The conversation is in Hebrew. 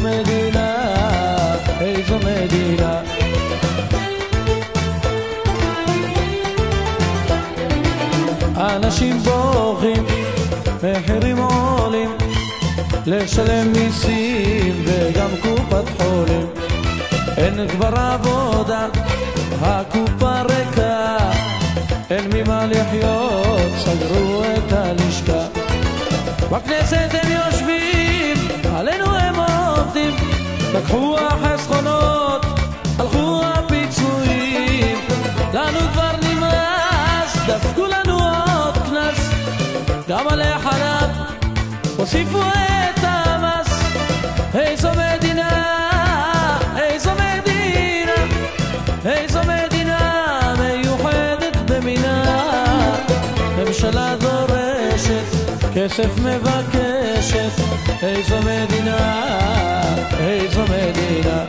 מדינה, איזו מדינה. אנשים בוכים, מחירים עולים, לשלם מיסים וגם קופת חולים. אין כבר עבודה, הקופה ריקה, אין ממה לחיות, סגרו את הלשכה. בכנסת הם יושבים, עלינו הם עובדים, לקחו החסכונות, הלכו הפיצויים. לנו כבר נמאס, דפקו לנו עוד כנס, גם על החלב הוסיפו את המס. איזו מדינה, איזו מדינה, איזו מדינה מיוחדת במינה. ממשלה דורשת, כסף מבקשת, איזו מדינה, איזו מדינה.